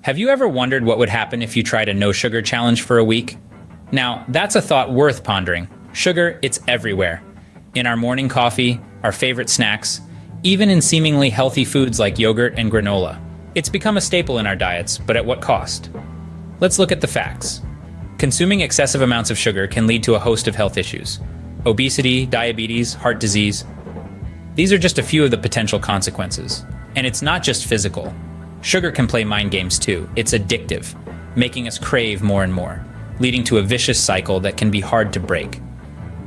Have you ever wondered what would happen if you tried a no-sugar challenge for a week? Now, that's a thought worth pondering. Sugar, it's everywhere. In our morning coffee, our favorite snacks, even in seemingly healthy foods like yogurt and granola. It's become a staple in our diets, but at what cost? Let's look at the facts. Consuming excessive amounts of sugar can lead to a host of health issues. Obesity, diabetes, heart disease. These are just a few of the potential consequences. And it's not just physical. Sugar can play mind games too. It's addictive, making us crave more and more, leading to a vicious cycle that can be hard to break.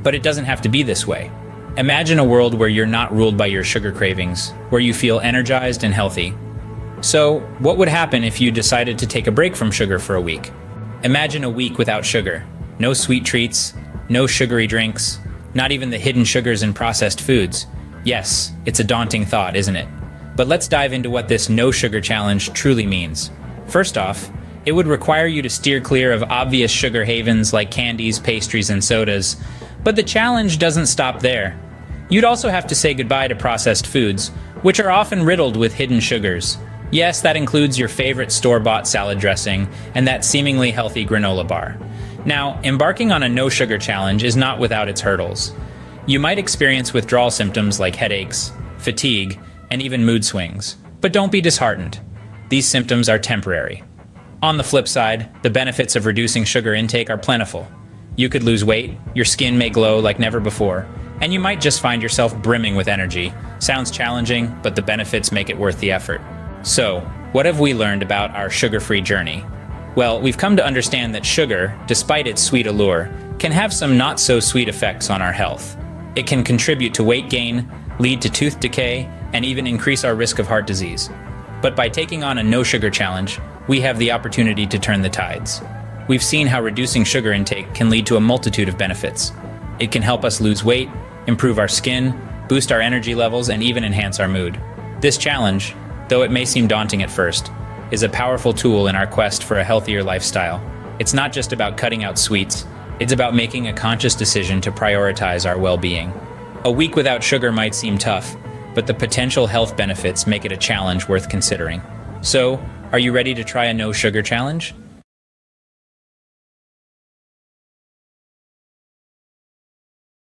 But it doesn't have to be this way. Imagine a world where you're not ruled by your sugar cravings, where you feel energized and healthy. So, what would happen if you decided to take a break from sugar for a week? Imagine a week without sugar. No sweet treats, no sugary drinks, not even the hidden sugars in processed foods. Yes, it's a daunting thought, isn't it? But let's dive into what this no-sugar challenge truly means. First off, it would require you to steer clear of obvious sugar havens like candies, pastries, and sodas. But the challenge doesn't stop there. You'd also have to say goodbye to processed foods, which are often riddled with hidden sugars. Yes, that includes your favorite store-bought salad dressing and that seemingly healthy granola bar. Now, embarking on a no-sugar challenge is not without its hurdles. You might experience withdrawal symptoms like headaches, fatigue, and even mood swings. But don't be disheartened. These symptoms are temporary. On the flip side, the benefits of reducing sugar intake are plentiful. You could lose weight, your skin may glow like never before, and you might just find yourself brimming with energy. Sounds challenging, but the benefits make it worth the effort. So, what have we learned about our sugar-free journey? Well, we've come to understand that sugar, despite its sweet allure, can have some not-so-sweet effects on our health. It can contribute to weight gain, lead to tooth decay, and even increase our risk of heart disease. But by taking on a no-sugar challenge, we have the opportunity to turn the tides. We've seen how reducing sugar intake can lead to a multitude of benefits. It can help us lose weight, improve our skin, boost our energy levels, and even enhance our mood. This challenge, though it may seem daunting at first, is a powerful tool in our quest for a healthier lifestyle. It's not just about cutting out sweets, it's about making a conscious decision to prioritize our well-being. A week without sugar might seem tough, but the potential health benefits make it a challenge worth considering. So, are you ready to try a no-sugar challenge?